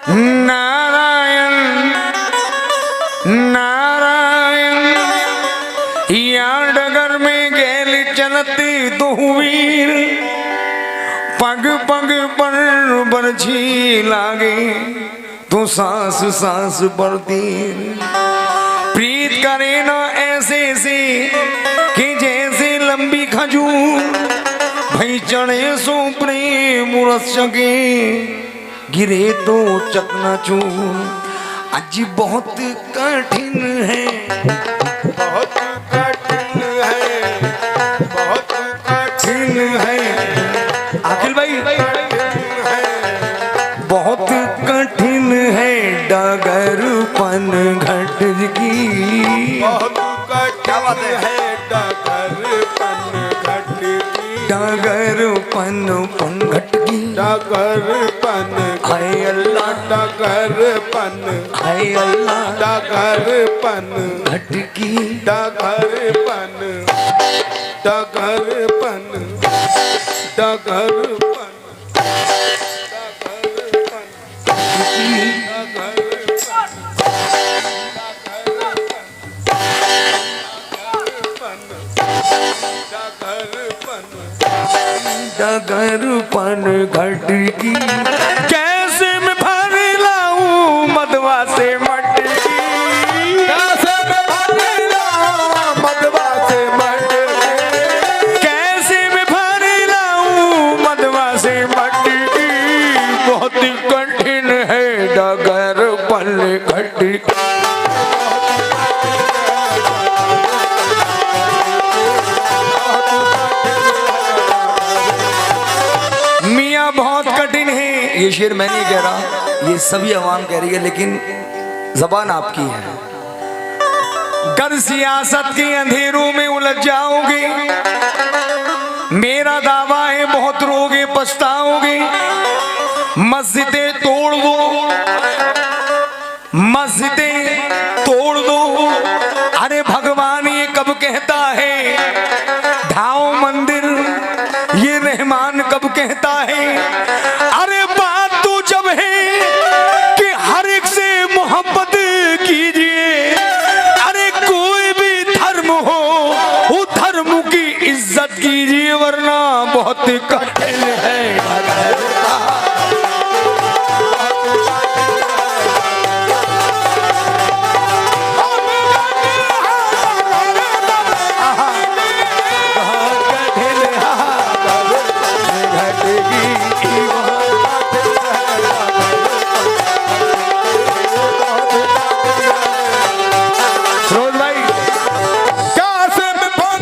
नारायण नारायण या डगर में गैल चलती तो वीर पग पग पर बरछी लागे तो सांस सांस पर तीर। प्रीत करे ना ऐसे से कि जैसे लंबी खजूर भई चढ़े सो प्रेम रस सके गिरे तो चकनाचूर। आज बहुत कठिन है बहुत कठिन है बहुत कठिन है अखिल भाई बहुत कठिन है डगरपन घट की बहुत कठिन है डगरपन घट की डगरपन घट की डगरपन हाय अल्लाह डगरपन हाय अल्लाह डगरपन घट की डगरपन डगरपन डगरपन डगरपन घट की कैसे मैं भर लाऊं मदवा से मटकी कैसे मैं भर लाऊं मदवा से मटकी कैसे मैं भर लाऊं मदवा से मटकी बहुत कठिन है डगरपन घट की। बहुत कठिन है। ये शेर मैं नहीं कह रहा, ये सभी अवाम कह रही है, लेकिन जबान आपकी है। गर सियासत के अंधेरों में उलझ जाओगे, मेरा दावा है बहुत रोगे पछताओगे। मस्जिदें तोड़ दो मस्जिदें तोड़ दो, अरे भगवान ये कब कहता है ढाओ मंदिर, ये रहमान कब कहता है। अरे बात तो जब है कि हर एक से मोहब्बत कीजिए, अरे कोई भी धर्म हो वो धर्म की इज्जत कीजिए, वरना बहुत कठिन है।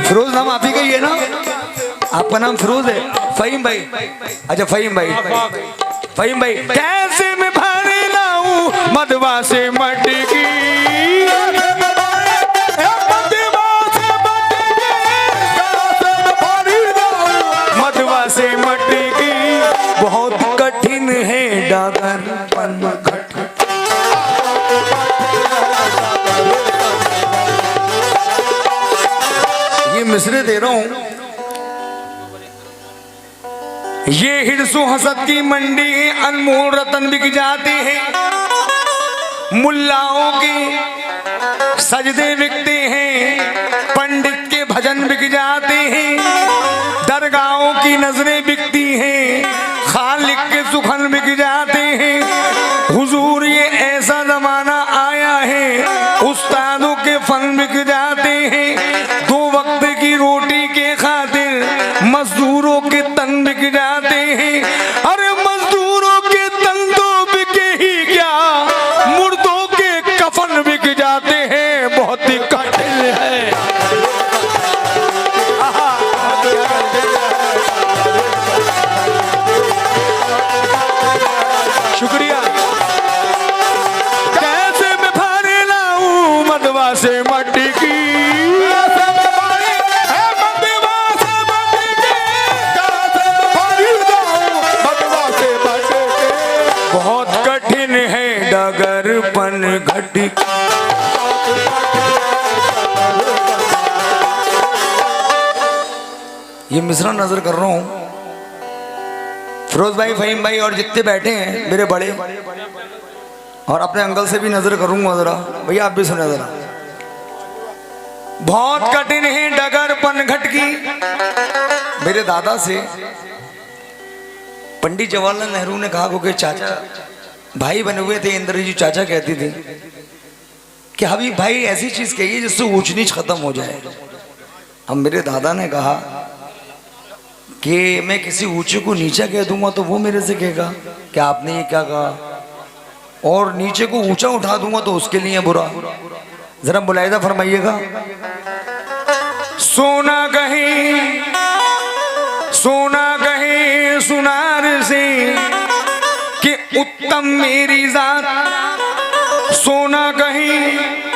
फिरोज नाम आप ही का ही है ना? आपका नाम फिरोज है? फहीम भाई, अच्छा फहीम भाई, फहीम भाई कैसे मैं भर लाऊं मदवा से मटकी मदवा से मटकी बहुत कठिन है डगरपन घट। ये मिसरे दे रहा हूं, ये हिरसो हसद की मंडी है, अनमोल रतन बिक जाते हैं, मुल्लाओं के सजदे बिकते हैं, पंडित के भजन बिक जाते हैं, दरगाहों की नजरें बिकती हैं, खालिक के सुखन बिक जाते हैं। हुजूर ये ऐसा जमाना आया है उस्तादों के फन बिक जाते हैं, दो वक्त की रोटी के खातिर मजदूरों के तन बिक जाते हैं। अरे मजदूरों के तन तो बिके ही क्या, मुर्दों के कफन बिक जाते हैं, बहुत ही कठिन है। शुक्रिया। कैसे मैं भर लाऊं मदवा से मटकी बहुत कठिन है डगरपन घट। ये मिश्रण नजर कर रहा हूं फिरोज भाई, फहीम भाई और जितने बैठे हैं मेरे बड़े, और अपने अंकल से भी नजर करूंगा जरा। भैया आप भी सुने जरा। बहुत कठिन है डगर पनघट की। मेरे दादा से पंडित जवाहरलाल नेहरू ने कहा क्योंकि चाचा भाई बने हुए थे, इंद्र जी चाचा कहती थी कि हबीब भाई ऐसी चीज कहिए जिससे ऊंच नीच खत्म हो जाए। अब मेरे दादा ने कहा कि मैं किसी ऊंचे को नीचा कह दूंगा तो वो मेरे से कहेगा कि आपने ये क्या कहा, और नीचे को ऊंचा उठा दूंगा तो उसके लिए बुरा। जरा मुलाहिदा फरमाइएगा। सोना कहे सुनार से कि उत्तम मेरी जात, सोना कहे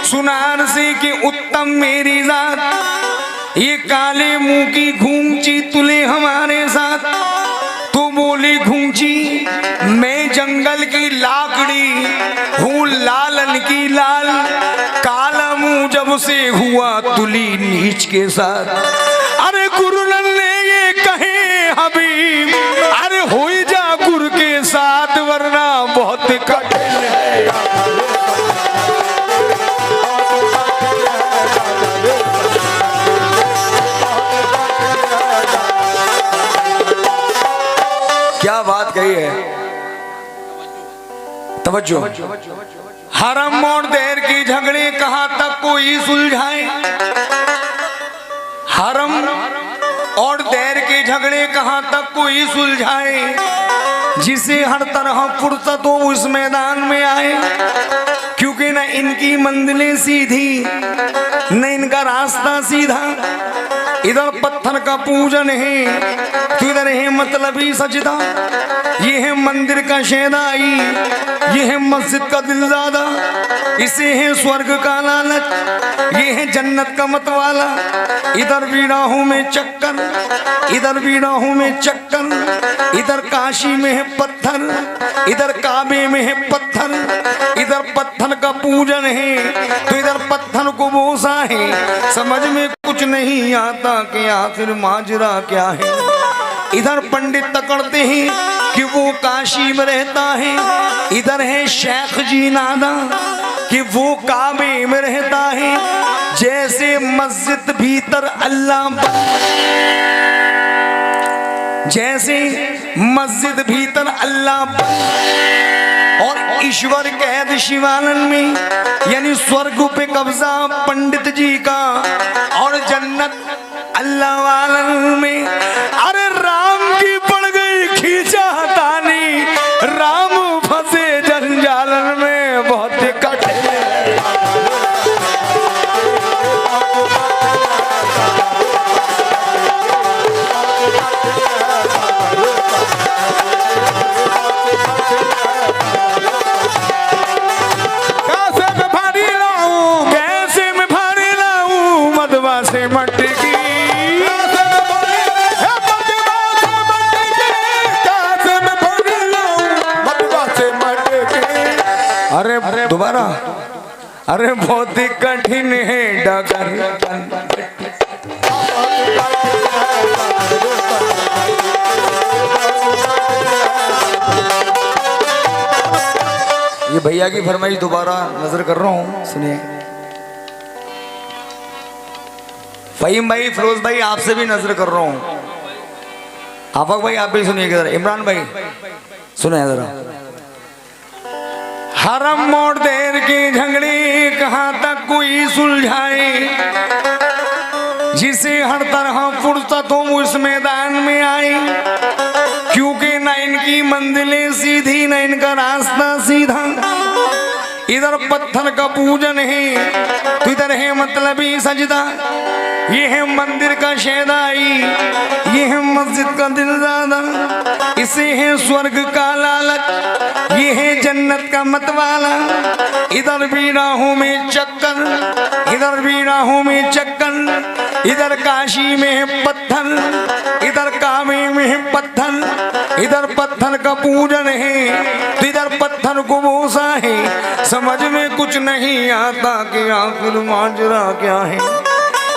सुनार से कि उत्तम मेरी जात, ये काले मुंह की घूंची तुले हमारे साथ। तो बोली घूंची मैं जंगल की लाकड़ी हूँ, लालन की लाल, काला मुंह जब से हुआ तुली नीच के साथ। अरे गुरुलन ने ये कहे हबीब, अरे हो जा गुरु के साथ वरना बहुत कठिन है। क्या बात कही है, तवज्जो। हरम और देर की झगड़े कहां तक कोई सुलझाए, हरम और देर के झगड़े कहां तक कोई सुलझाए, जिसे हर तरह फुर्सत हो उस मैदान में आए। क्योंकि न इनकी मंजिलें सीधी न इनका रास्ता सीधा, इधर पत्थर का पूजन है तो इधर है मतलबी सजदा। ये है मंदिर का शहदाई, ये है मस्जिद का दिलज़ादा, इसे है स्वर्ग का लालच, ये है जन्नत का मतवाला। इधर भी राहों में चक्कर, इधर भी राहों में चक्कर, इधर काशी में है पत्थर, इधर काबे में है पत्थर, इधर पत्थर का पूजन है तो इधर पत्थर को बोसा है। समझ में कुछ नहीं आता कि आखिर माजरा क्या है। इधर पंडित तकड़ते हैं कि वो काशी में रहता है, इधर है शेख जी नादा कि वो काबे में रहता है। जैसे मस्जिद भीतर अल्लाह, जैसे मस्जिद भीतर अल्लाह और ईश्वर कैद शिवानन में, यानी स्वर्ग पे कब्जा पंडित जी का और जन्नत अल्लाह वालन में। अरे राम की पड़ गई खींचा तानी, राम फंसे जंजालन में बहुत कठिन है। अरे दोबारा, अरे बहुत ही कठिन है डगर। ये भैया की फरमाइश दोबारा नजर कर रहा हूँ, सुनिए। फहीम भाई, फिरोज भाई, आपसे भी नजर कर रहा हूँ। आफाक भाई आप भी सुनिए जरा। इमरान भाई सुनिए जरा। हरम और देर के झगड़े कहां तक कोई सुलझाए, जिसे हर तरह फुर्सत हो उस मैदान में आए। क्योंकि न इनकी मंजिलें सीधी न इनका रास्ता सीधा, इधर पत्थर का पूजन है तो इधर है मतलबी सजदा। ये है मंदिर का शहदाई, ये है मस्जिद का दिलज़ादा, इसे है स्वर्ग का लालच, ये है जन्नत का मतवाला। इधर भी राहों में चक्कर, इधर भी राहों में चक्कर, इधर काशी में है पत्थर, इधर काबे में है पत्थर, इधर पत्थर का पूजन है तो इधर पत्थर को बोसा है। समझ में कुछ नहीं आता कि आखिर माजरा क्या है।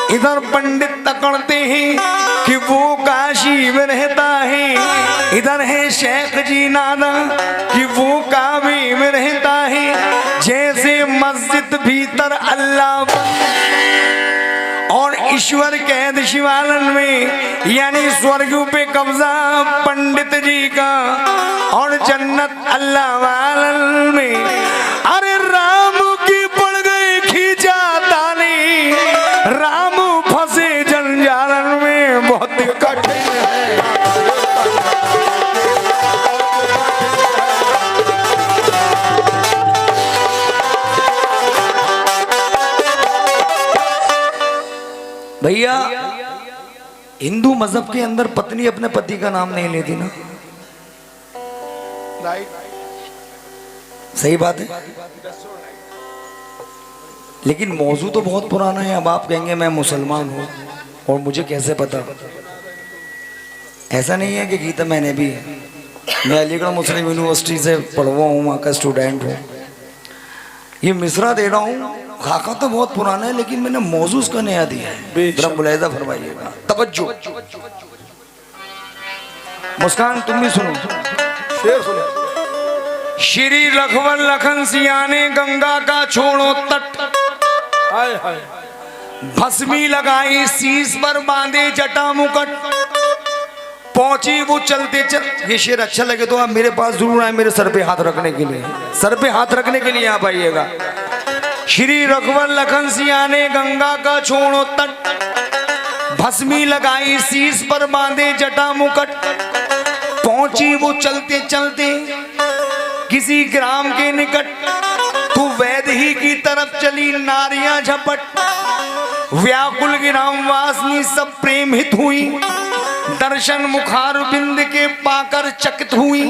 इधर पंडित तकड़ते हैं कि वो काशी में रहता है, इधर है शेख जी नादा कि वो काबे में रहता है। मस्जिद भीतर अल्लाह और ईश्वर कैद शिवालन में, यानी स्वर्ग पे कब्जा पंडित जी का और जन्नत अल्लाह वालन में। अरे राम की पड़ गई खींचा ताली, राम फंसे जंजालन में, बहुत कठिन है। भैया हिंदू मजहब के अंदर पत्नी अपने पति का नाम नहीं लेती ना, सही बात है। लेकिन मौजू तो बहुत पुराना है। अब आप कहेंगे मैं मुसलमान हूं और मुझे कैसे पता। ऐसा नहीं है कि गीता मैंने भी, मैं अलीगढ़ मुस्लिम यूनिवर्सिटी से पढ़ा हुआ हूँ, वहाँ का स्टूडेंट हूँ। ये मिसरा दे रहा हूँ, खाका तो बहुत पुराना है लेकिन मैंने मौजू उसका नया दिया है। जरा मुलाहिजा फरमाइएगा, तवज्जो। मुस्कान तुम भी सुनो, शेर सुनो। श्री लखवन लखन सिया ने गंगा का छोड़ो तट, हाय हाय भस्मी लगाई शीश पर बांधे जटा मुकट, पहुंची वो चलते चल। ये शेर अच्छा लगे तो आप मेरे पास जरूर आए, मेरे सर पे हाथ रखने के लिए, सर पे हाथ रखने के लिए आप आइएगा। श्री रघुवर लखन सिया ने गंगा का छोड़ो तट, भस्मी लगाई शीश पर बांधे जटा मुकट, पहुंची वो चलते चलते किसी ग्राम के निकट, तू वैद ही की तरफ चली नारियां झपट, व्याकुल ग्राम वासनी सब प्रेम हित हुई, दर्शन मुखार बिंद के पाकर चकित हुई।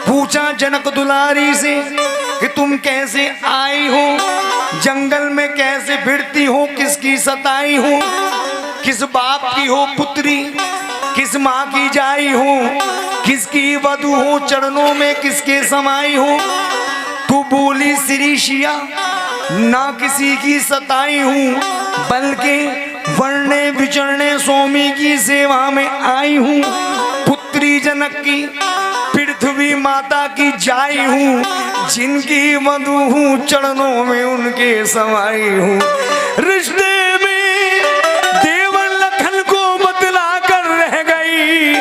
पूछा जनक दुलारी से कि तुम कैसे आई हो, जंगल में कैसे भिड़ती हो, किसकी सताई हो, किस बाप की हो पुत्री, किस माँ की जाई हो, किसकी वधु हो, चरणों में किसके समाई हो। तू बोली श्रीशिया ना किसी की सताई हूँ, बल्कि वर्णे विचरणे स्वामी की सेवा में आई हूँ। पुत्री जनक की पृथ्वी माता की जाई हूँ, जिनकी वधु हूँ चरणों में उनके समाई हूँ। रिश्ते में देवर लखन को बतला कर रह गई,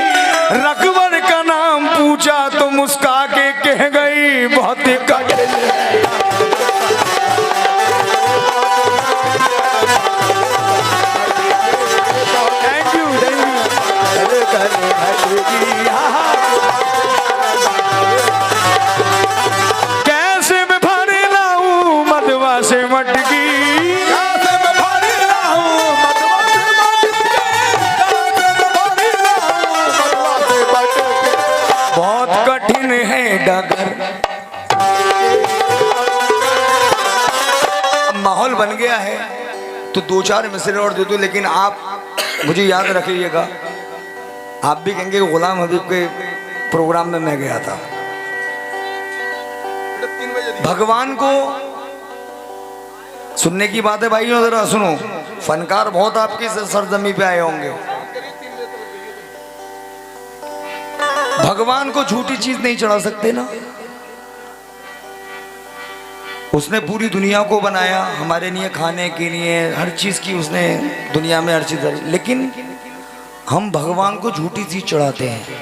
रघुवर का नाम पूछा तो मुस्का के कह गई, बहुत कठिन है। कैसे मैं भरे लाऊं मधवा से मटकी, कैसे मैं भरे लाऊं मधवा से मटकी, कैसे मैं भरे लाऊं मधवा से मटकी। बहुत कठिन है डगर। अब माहौल बन गया है तो दो चार मिसरे और दे दो, लेकिन आप मुझे याद रखिएगा, आप भी कहेंगे गुलाम हबीब के प्रोग्राम में मैं गया था। भगवान को सुनने की बात है भाई, जरा सुनो। फनकार बहुत आपकी सरजमी पे आए होंगे। भगवान को झूठी चीज नहीं चढ़ा सकते ना। उसने पूरी दुनिया को बनाया हमारे लिए, खाने के लिए, हर चीज की उसने दुनिया में हर चीज, लेकिन हम भगवान को झूठी चीज चढ़ाते हैं।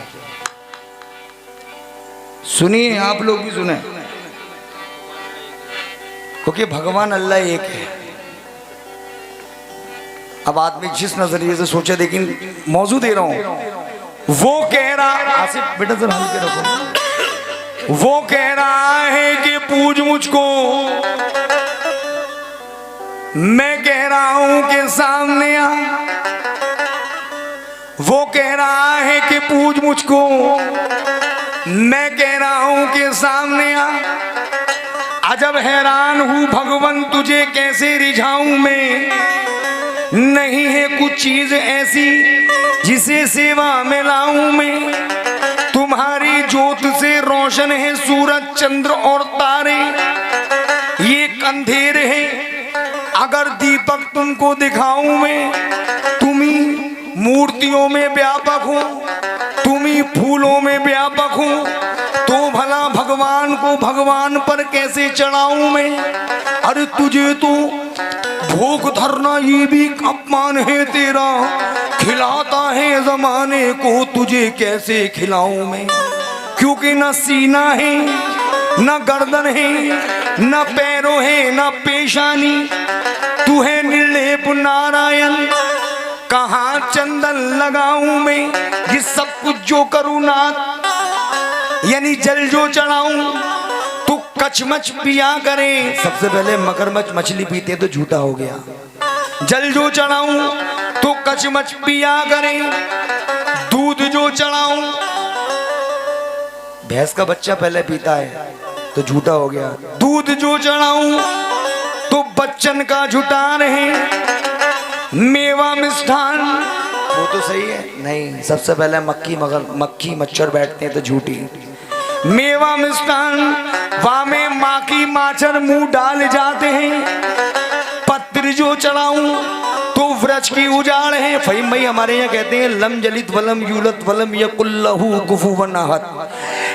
सुनिए, आप लोग भी सुने, क्योंकि भगवान अल्लाह एक है। अब आदमी जिस नजरिए से सोचे, लेकिन मौजू दे रहा हूं। वो कह रहा, आसिफ बेटा जरा हल्के रखो, वो कह रहा है कि पूज मुझको, मैं कह रहा हूं कि सामने आ। वो कह रहा है कि पूज मुझको, मैं कह रहा हूं कि सामने आ। अजब हैरान हूं भगवन तुझे कैसे रिझाऊं मैं, नहीं है कुछ चीज ऐसी जिसे सेवा में लाऊं मैं। तुम्हारी ज्योत से रोशन है सूरज चंद्र और तारे, ये अंधेर है अगर दीपक तुमको दिखाऊं मैं। तुम्ही मूर्तियों में व्यापक हो, तुम्ही फूलों में व्यापक हो, तो भला भगवान को भगवान पर कैसे चढ़ाऊं मैं? अरे तुझे तो भूख धरना ये भी अपमान है तेरा, खिलाता है जमाने को तुझे कैसे खिलाऊं मैं? क्योंकि न सीना है न गर्दन है न पैरों है न पेशानी, तू है निर्लेप नारायण, कहाँ चंदन लगाऊं मैं? ये सब कुछ जो करूं नाथ, यानी जल जो चढ़ाऊं तो कचमच पिया करे। सबसे पहले मगरमच्छ मछली पीते तो झूठा हो गया। जल जो चढ़ाऊं तो कचमच पिया करे, दूध जो चढ़ाऊं, भैंस का बच्चा पहले पीता है तो झूठा हो गया। दूध जो चढ़ाऊं तो बच्चन का झूठा रहे, मेवा मिष्ठान वो तो सही है नहीं, सबसे पहले मक्खी मच्छर बैठते हैं तो झूठी। मेवा मिष्ठान वामे माँ की माचर मुंह डाल जाते हैं। पत्र जो चढ़ाऊं तो वृक्ष की उजाड़ है। फहीम भाई हमारे यहाँ कहते हैं लम जलित वलम यूलत वलम यकुल्लहु कुफुवन्नाहत।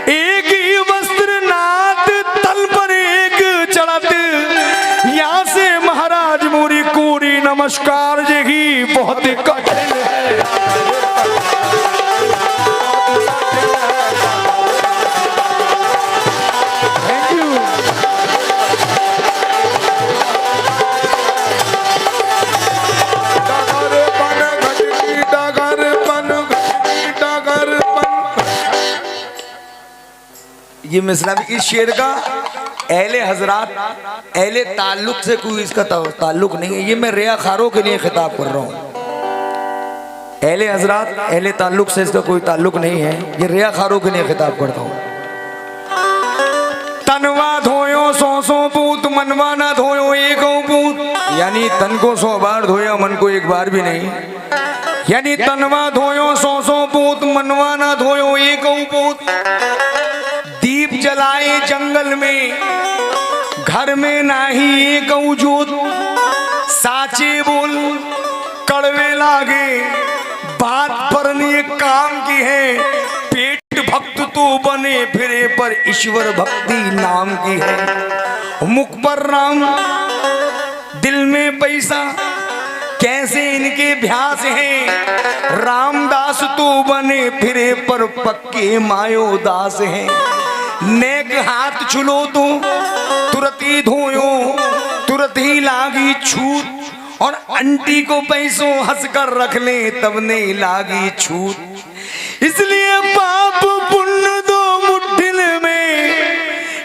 एक ही वस्त्र नाथ तल पर एक चढ़त, यहाँ से महाराज मोरी कोरी नमस्कार जगी बहुत कठिन है। ये मिसरा भी इस शेर का अहले हजरात अहले ताल्लुक से कोई इसका ताल्लुक नहीं है। ये मैं रिया खारों के लिए खिताब कर रहा हूँ। अहले हजरात अहले ताल्लुक से इसका कोई ताल्लुक नहीं है, ये रिया खारों के लिए खिताब करता हूँ। तनवा धोयो 100 पूत, मनवा ना धोयो 1 पूत, यानी तन को 100 बार धोया मन को एक बार भी नहीं। यानी तनवा धोयो 100 पूत, मनवा ना धोयो 1 पूत। दीप जलाए जंगल में, घर में नाही एक जोत। साचे बोल कड़वे लागे, बात पर ने काम की है। पेट भक्त तो बने फिरे पर ईश्वर भक्ति नाम की है। मुख पर राम दिल में पैसा, कैसे इनके भ्यास है। रामदास तो बने फिरे पर पक्के मायो दास हैं। नेक हाथ छुलो तो तुरंत ही धोयो, तुरंत ही लागी छूट। और अंटी को पैसों हंसकर रख ले तब नहीं लागी छूट। इसलिए पाप पुण्य दो मुट्ठिल में,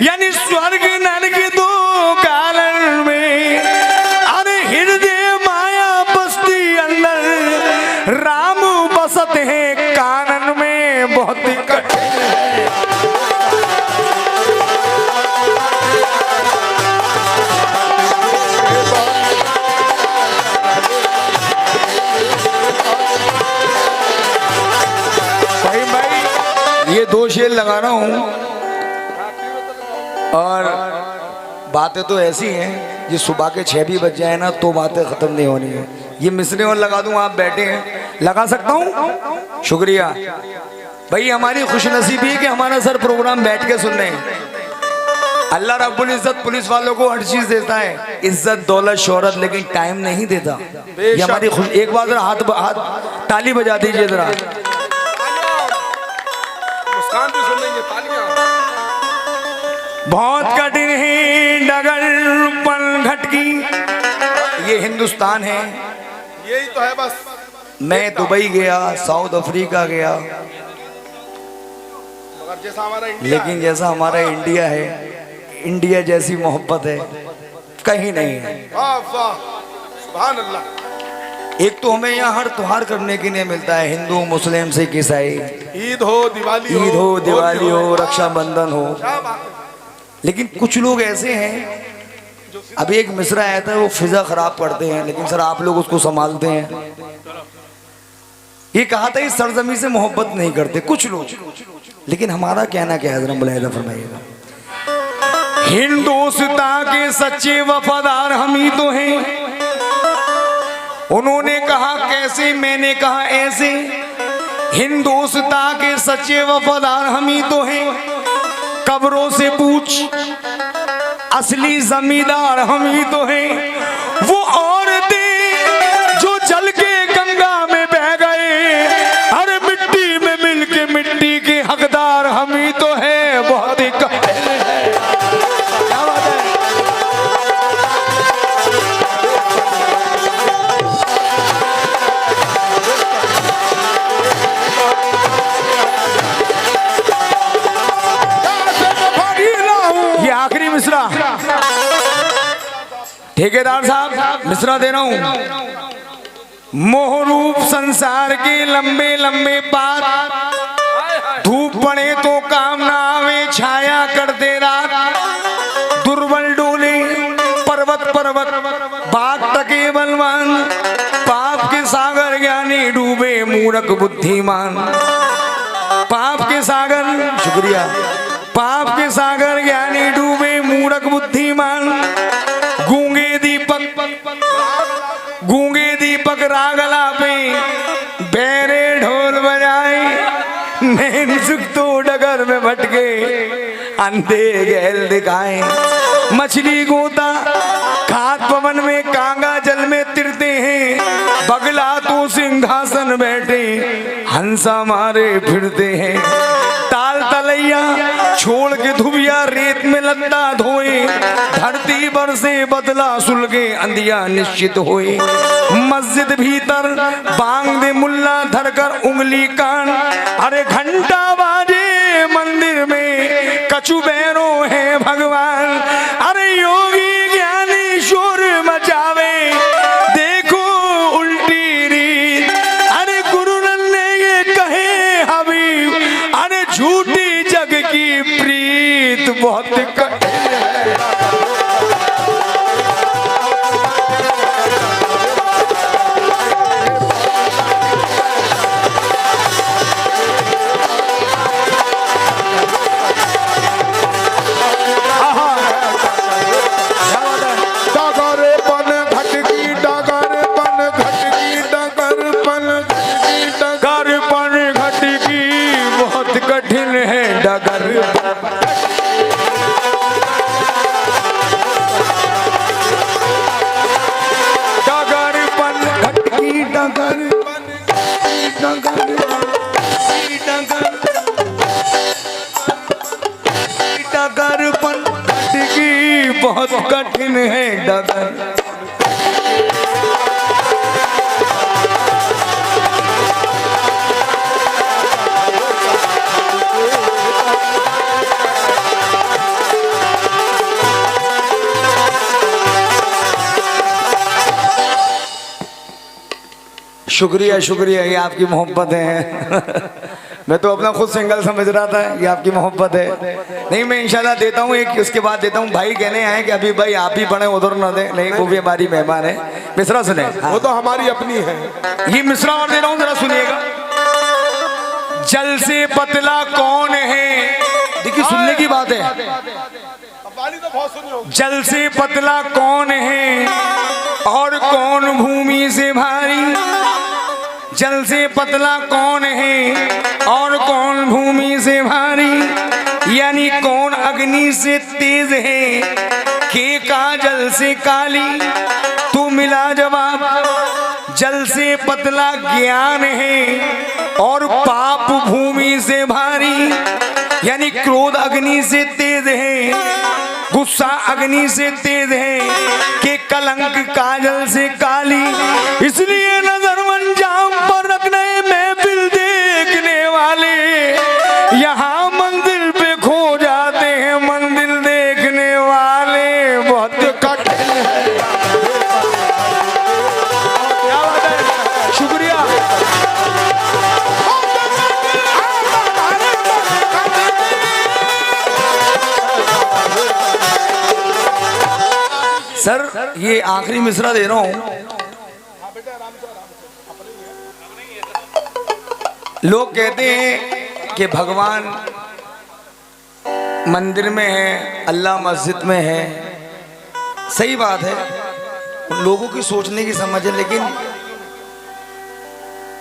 यानी स्वर्ग नरक दो कालन में। अरे हृदय माया बस्ती अंदर, राम बसत है कानन में बहुत कठिन है। ये 2 शेर लगा रहा हूं और बातें तो ऐसी हैं, ये सुबह के 6 भी बज जाए ना तो बातें खत्म नहीं होनी है। ये मिसरे और लगा दूं, आप बैठे हैं, लगा सकता हूं? शुक्रिया भाई, हमारी खुशनसीबी है कि हमारा सर प्रोग्राम बैठ के सुन रहे हैं। अल्लाह रब्बुल इज्जत पुलिस वालों को हर चीज देता है, इज्जत दौलत शोहरत, लेकिन टाइम नहीं देता। ये हमारी खुश। एक बार जरा हाथ ताली बजा दीजिए जरा। बहुत कठिन है डगर पल घटकी, ये हिंदुस्तान है, यही तो है बस। मैं दुबई गया, साउथ अफ्रीका गया, मगर जैसा हमारा इंडिया लेकिन जैसा हमारा इंडिया है, इंडिया जैसी मोहब्बत है कहीं नहीं है। वाह वाह सुभान अल्लाह। एक तो हमें यहाँ हर त्योहार करने के लिए मिलता है, हिंदू मुस्लिम सिख ईसाई, ईद हो दिवाली हो रक्षाबंधन हो। लेकिन कुछ लोग ऐसे हैं, अभी एक मिसरा आया था, वो फिजा खराब करते हैं, लेकिन सर आप लोग उसको संभालते हैं। ये कहा था इस सरजमी से मोहब्बत नहीं करते कुछ लोग, लेकिन हमारा कहना क्या है जरा मुलाहिजा फरमाइएगा। हिंदुस्ता के सच्चे वफादार हम ही तो हैं। उन्होंने कहा कैसे, मैंने कहा ऐसे। हिंदुस्ता के सच्चे वफादार हम ही तो हैं। कब्रों से पूछ, असली जमींदार हम ही तो हैं। वो औरतें जो जल के गंगा में बह गए, हर मिट्टी में मिलके मिट्टी के हकदार हम ही तो हैं। बहुत ही आखिरी मिसरा ठेकेदार साहब मिसरा दे रहा हूं। मोहरूप संसार के लंबे लंबे पात, धूप पड़े तो काम ना आवे, छाया कर दे रात। दुर्बल डोले पर्वत पर्वत, बाग तके बलवान, पाप के सागर ज्ञानी डूबे मूर्ख बुद्धिमान। पाप के सागर, शुक्रिया, पाप के सागर ज्ञानी डूबे मूर्ख बुद्धिमान। गूंगे दीपक रागला पे बेरे ढोल बजाए, नैन सुख तो डगर में भटके अंधे गैल दिखाए। मछली गोता खाद पवन में, कांगा जल में तिरते हैं, बगला तो सिंहासन बैठे हंसा मारे फिरते हैं। ताल तलैया छोड़ के धुबिया रेत में लत्ता धोए, धरती पर से बदला सुलगे अंधिया निश्चित होए। मस्जिद भीतर बांग दे मुल्ला धरकर उंगली कान, अरे घंटा बाजे मंदिर में कछु बैरों है भगवान। अरे योगी ज्ञानी शोर मचावे, देखो उल्टी रीत, अरे गुरु ने ये कहे हबीब, अरे झूठी जग की प्रीत बहुत कठिन है डगर। डगर पन घटकी डगर, डगर डगर पन घटकी बहुत कठिन है डगर। शुक्रिया शुक्रिया, ये आपकी मोहब्बत है। मैं तो अपना खुद सिंगल समझ रहा था, ये आपकी मोहब्बत है। नहीं, मैं इंशाल्लाह देता हूँ एक, उसके बाद देता हूँ। भाई कहने आए कि अभी भाई आप ही पढ़े, उधर न दे। नहीं, वो भी हमारी मेहमान है। मिसरा सुने। वो तो हमारी अपनी है। ये मिसरा और दे रहा हूँ, जरा सुनिएगा। जल से पतला कौन है, देखिए सुनने की बात है। तो बहुत सुनी होगी। जल से पतला कौन है और कौन भूमि से भारी। जल से पतला कौन है और कौन भूमि से भारी, यानी कौन अग्नि से तेज है के का जल से काली। तू मिला जवाब, जल से पतला ज्ञान है और पाप भूमि से भारी, यानी क्रोध अग्नि से तेज है, गुस्सा अग्नि से तेज है कि कलंक काजल से काली। इसलिए नजर मंजाम पर रखने महफिल देखने वाले यहाँ मंदिर पे खो जाते हैं, मंदिर देखने वाले बहुत कठिन है। क्या बात है, शुक्रिया। सर ये आखिरी मिसरा दे रहा हूं। लोग कहते हैं कि भगवान मंदिर में है, अल्लाह मस्जिद में है। सही बात है, उन लोगों की सोचने की समझ है,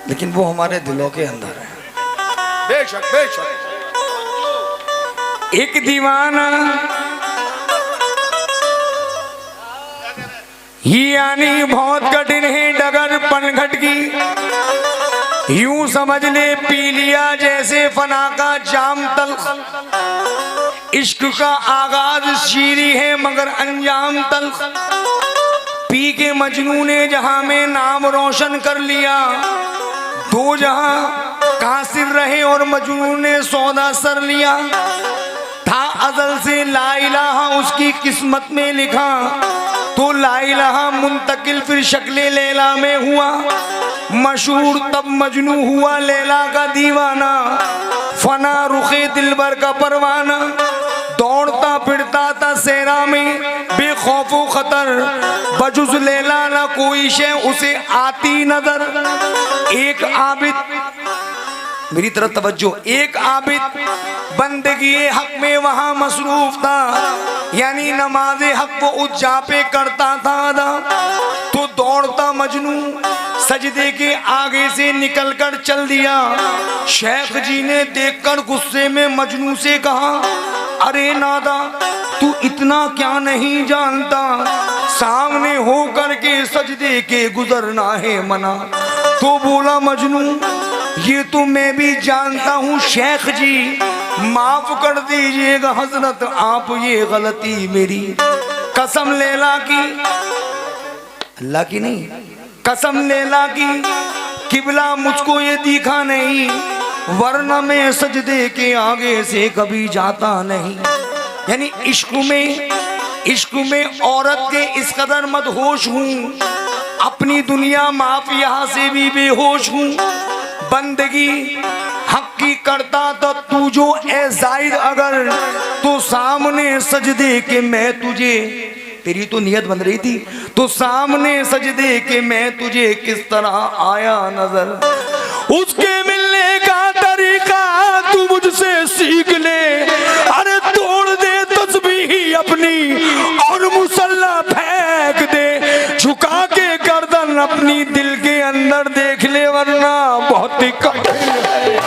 लेकिन वो हमारे दिलों के अंदर है। बेशक बेशक। एक दीवाना ये यानी बहुत कठिन है डगर पनघट की, यूं समझ ले पी लिया जैसे फना का जाम तल्ख। इश्क का आगाज शीरी है मगर अंजाम तल्ख। पी के मजनू ने जहां में नाम रोशन कर लिया, दो जहां कासिर रहे और मजनू ने सौदा सर लिया। था अजल से ला इलाहा उसकी किस्मत में लिखा, तो ला इलाहा मुंतकिल फिर शक्ले लैला में हुआ। मशहूर तब मजनू हुआ लैला का दीवाना, फना रुखे दिलबर का परवाना। दौड़ता फिरता था सेरा में बेखौफो खतर, बजुज लैला ना कोई शे उसे आती नजर। एक आबिद, मेरी तरफ तवज्जो, एक आबिद बंदगी हक में वहां मसरूफ था, यानी नमाज हक वो उज्जा पे करता था अदा। तो दौड़ता मजनू सजदे के आगे से निकलकर चल दिया। शेख जी ने देखकर गुस्से में मजनू से कहा, अरे नादा तू इतना क्या नहीं जानता, सामने होकर के सजदे के गुजरना है मना। तो बोला मजनू, ये तो मैं भी जानता हूँ शेख जी, माफ कर दीजिएगा हजरत आप ये गलती मेरी। कसम लैला की, अल्लाह की नहीं, कसम लैला की, किबला मुझको ये दिखा नहीं, वरना मैं सजदे के आगे से कभी जाता नहीं। यानी इश्क में औरत के इस कदर मदहोश हूँ, अपनी दुनिया माफिया से भी बेहोश हूँ। बंदगी हक की करता तो तू जो ए जाहिर अगर, तो सामने सजदे के मैं तुझे, तेरी तो नियत बन रही थी, तो सामने सजदे के मैं तुझे किस तरह आया नजर। उसके मिलने का तरीका तू मुझसे सीख ले, अरे तोड़ दे तस्बीह अपनी और मुसल्ला फेंक दे, झुका के गर्दन अपनी दिल के अंदर देख ले, वरना बहुत ही कठिन है।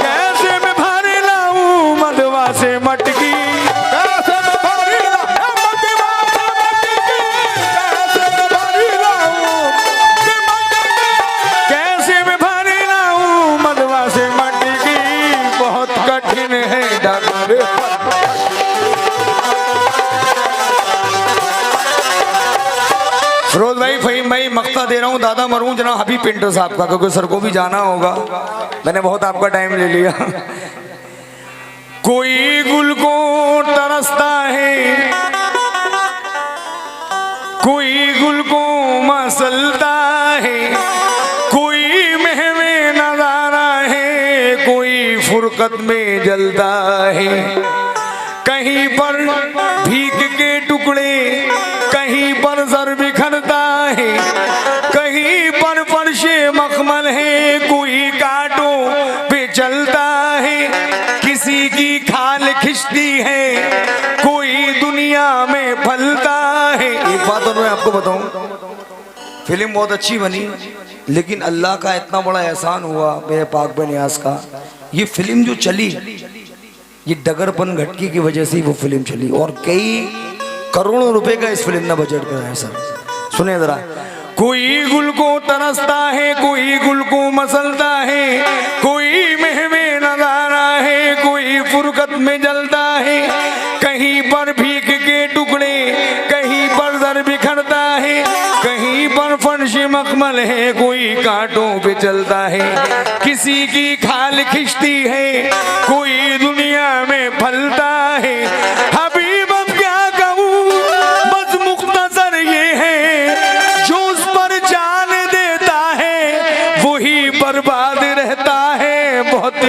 कैसे मैं भारी लाऊं मदवा से मटकी, कैसे मैं भारी लाऊं मदवा से मटकी, बहुत कठिन है डगर। फिरोज भाई फहीम भाई मक्ता दे रहा हूँ दादा मरहूम जना हबीब पिंटर साहब का, क्योंकि सर को भी जाना होगा, मैंने बहुत आपका टाइम ले लिया। कोई गुल को तरसता है, कोई गुल को मसलता है, कोई महवे नजारा है, कोई फुरकत में जलता है। कहीं पर भीख के टुकड़े, कहीं पर जर बिखरता है, कहीं पर फर्शे मखमल है, कोई कांटों पे चलता है। किसी की खाल खिंचती है, कोई दुनिया में फलता है। एक बात और मैं आपको बताऊं, फिल्म बहुत अच्छी बनी, लेकिन अल्लाह का इतना बड़ा एहसान हुआ मेरे पाक बे नियाज का, ये फिल्म जो चली ये डगरपन घटकी की वजह से वो फिल्म चली, और कई करोड़ों रुपए का इस फिल्म ने बजट का है सर। सुने जरा, कोई गुल को तरसता है, कोई गुल को मसलता है, कोई महवे नजारा है, कोई फुरकत में जलता है। कहीं पर भीख के टुकड़े, कहीं पर जर बिखरता है, कहीं पर फर्श मखमल है, कोई कांटों पे चलता है। किसी की खाल खिंचती है, कोई दुनिया में फलता है। हबीब अब क्या कहूँ, बस मुख्तसर ये है, जो उस पर जान देता है वही बर्बाद रहता है। बहुत